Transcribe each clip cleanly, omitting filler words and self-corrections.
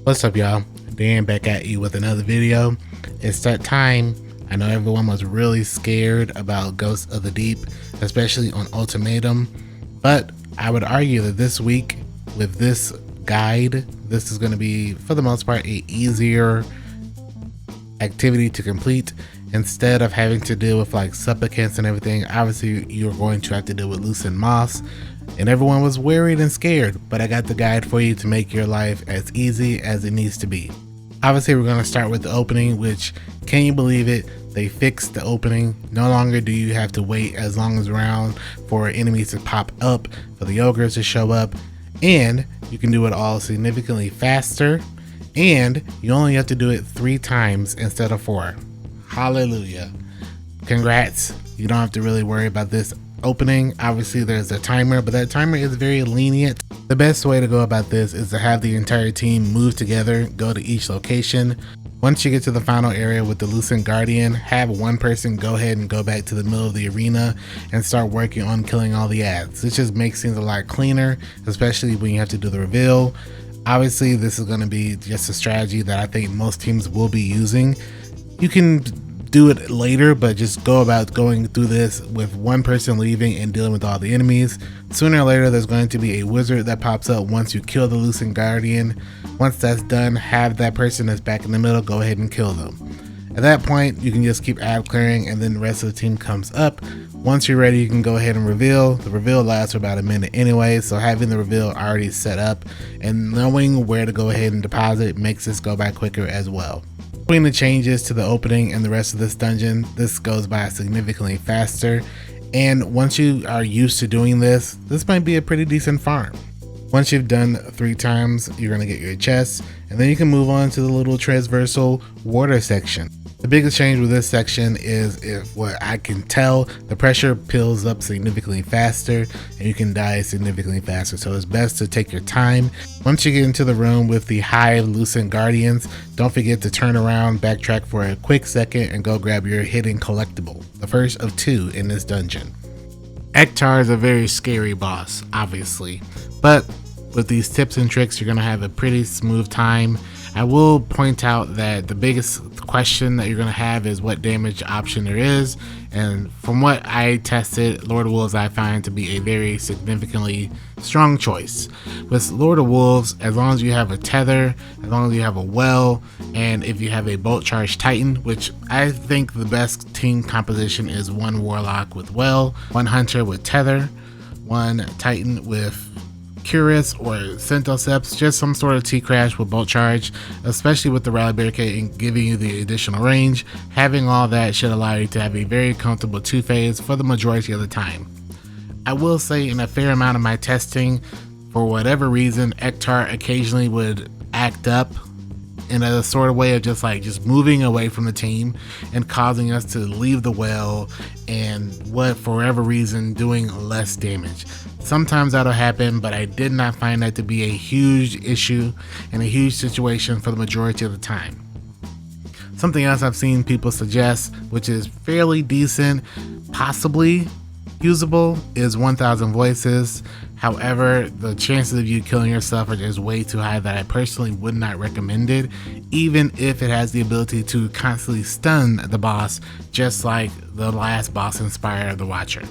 What's up, y'all? Dan back at you with another video. It's that time. I know everyone was really scared about Ghosts of the Deep, especially on Ultimatum, but I would argue that this week with this guide, this is going to be for the most part a easier activity to complete. Instead of having to deal with like supplicants and everything, obviously you're going to have to deal with loosened moss, and everyone was worried and scared, but I got the guide for you to make your life as easy as it needs to be. Obviously we're going to start with the opening, which, can you believe it, they fixed the opening. No longer do you have to wait as long as around for enemies to pop up, for the ogres to show up, and you can do it all significantly faster, and you only have to do it 3 times instead of 4. Hallelujah. Congrats. You don't have to really worry about this opening. Obviously there's a timer, but that timer is very lenient. The best way to go about this is to have the entire team move together, go to each location. Once you get to the final area with the Lucent Guardian, have one person go ahead and go back to the middle of the arena and start working on killing all the ads. This just makes things a lot cleaner, especially when you have to do the reveal. Obviously this is going to be just a strategy that I think most teams will be using. You can do it later, but just go about going through this with one person leaving and dealing with all the enemies. Sooner or later there's going to be a wizard that pops up once you kill the Lucent Guardian. Once that's done, have that person that's back in the middle go ahead and kill them. At that point you can just keep ad clearing, and then the rest of the team comes up. Once you're ready, you can go ahead and reveal. The reveal lasts for about a minute anyway, so having the reveal already set up and knowing where to go ahead and deposit makes this go by quicker as well. Between the changes to the opening and the rest of this dungeon, this goes by significantly faster, and once you are used to doing this, this might be a pretty decent farm. Once you've done 3 times, you're going to get your chest, and then you can move on to the little transversal water section. The biggest change with this section is, if what I can tell, the pressure builds up significantly faster and you can die significantly faster, so it's best to take your time. Once you get into the room with the Hive Lucent Guardians, don't forget to turn around, backtrack for a quick second, and go grab your hidden collectible, the first of 2 in this dungeon. Ektar is a very scary boss, obviously, but with these tips and tricks you're going to have a pretty smooth time. I will point out that the biggest question that you're going to have is what damage option there is, and from what I tested, Lord of Wolves I find to be a very significantly strong choice. With Lord of Wolves, as long as you have a tether, as long as you have a well, and if you have a bolt charge titan, which I think the best team composition is 1 warlock with well, 1 hunter with tether, 1 titan with Curious or Centoseps, just some sort of T-Crash with bolt charge, especially with the rally barricade and giving you the additional range. Having all that should allow you to have a very comfortable 2-phase for the majority of the time. I will say, in a fair amount of my testing, for whatever reason, Ektar occasionally would act up in a sort of way of just moving away from the team and causing us to leave the well, and for whatever reason doing less damage. Sometimes that'll happen, but I did not find that to be a huge issue and a huge situation for the majority of the time. Something else I've seen people suggest, which is fairly decent, possibly usable, is 1000 voices. However, the chances of you killing yourself are just way too high that I personally would not recommend it, even if it has the ability to constantly stun the boss, just like the last boss in Spire the Watcher.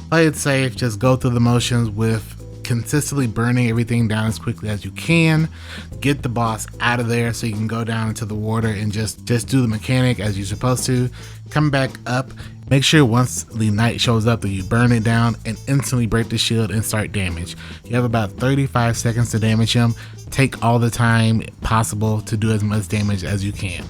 Play it safe, just go through the motions with consistently burning everything down as quickly as you can. Get the boss out of there so you can go down into the water and just do the mechanic as you're supposed to. Come back up. Make sure once the knight shows up that you burn it down and instantly break the shield and start damage. You have about 35 seconds to damage him. Take all the time possible to do as much damage as you can.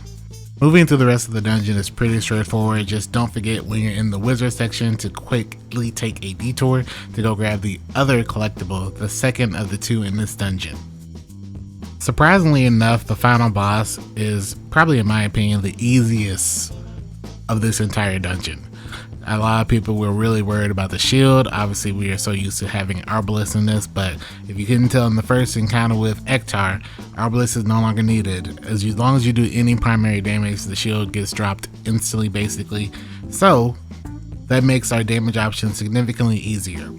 Moving through the rest of the dungeon is pretty straightforward. Just don't forget when you're in the wizard section to quickly take a detour to go grab the other collectible, the second of the 2 in this dungeon. Surprisingly enough, the final boss is probably, in my opinion, the easiest of this entire dungeon. A lot of people were really worried about the shield. Obviously we are so used to having Arbalest in this, but if you couldn't tell in the first encounter with Ektar, Arbalest is no longer needed. As long as you do any primary damage, the shield gets dropped instantly basically. So that makes our damage option significantly easier.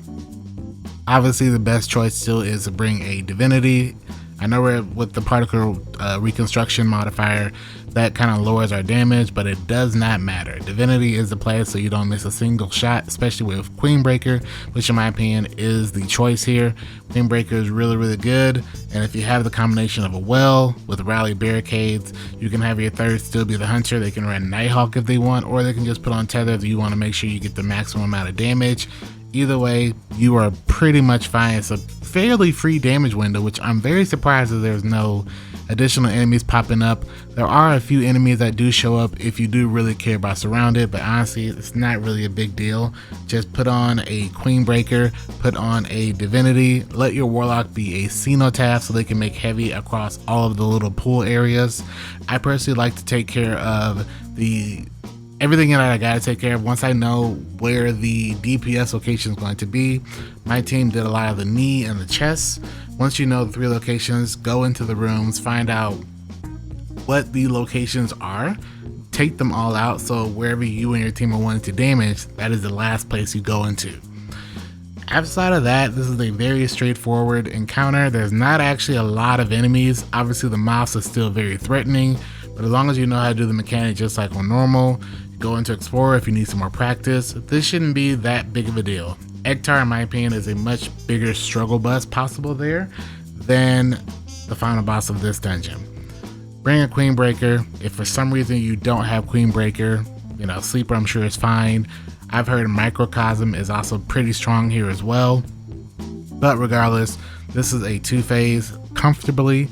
Obviously the best choice still is to bring a divinity I know we're with the particle reconstruction modifier, that kind of lowers our damage, but it does not matter. Divinity is the play, so you don't miss a single shot, especially with Queenbreaker, which in my opinion is the choice here. Queenbreaker is really good, and if you have the combination of a well with rally barricades, you can have your third still be the hunter. They can run Nighthawk if they want, or they can just put on tether if you want to make sure you get the maximum amount of damage. Either way, you are pretty much fine. It's a fairly free damage window, which I'm very surprised that there's no additional enemies popping up. There are a few enemies that do show up if you do really care about Surrounded, but honestly, it's not really a big deal. Just put on a Queenbreaker, put on a Divinity, let your Warlock be a Cenotaph so they can make heavy across all of the little pool areas. I personally like to take care of everything that I gotta take care of. Once I know where the DPS location is going to be, my team did a lot of the knee and the chest. Once you know the 3 locations, go into the rooms, find out what the locations are, take them all out, so wherever you and your team are wanting to damage, that is the last place you go into. Outside of that, this is a very straightforward encounter. There's not actually a lot of enemies. Obviously the mouse is still very threatening, but as long as you know how to do the mechanic just like on normal, go into Explorer if you need some more practice, this shouldn't be that big of a deal. Ektar, in my opinion, is a much bigger struggle bus possible there than the final boss of this dungeon. Bring a Queenbreaker. If for some reason you don't have Queenbreaker, Sleeper I'm sure is fine. I've heard Microcosm is also pretty strong here as well. But regardless, this is a 2-phase comfortably.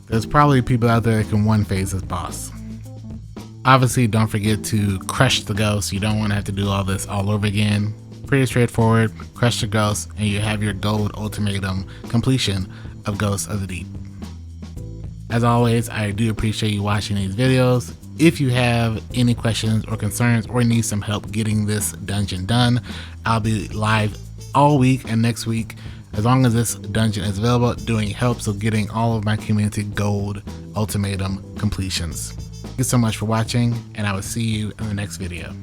There's probably people out there that can 1-phase this boss. Obviously, don't forget to crush the ghost. You don't want to have to do all this all over again. Pretty straightforward. Crush the ghost and you have your gold ultimatum completion of Ghosts of the Deep. As always, I do appreciate you watching these videos. If you have any questions or concerns or need some help getting this dungeon done, I'll be live all week and next week, as long as this dungeon is available, doing help, so getting all of my community gold ultimatum completions. Thank you so much for watching, and I will see you in the next video.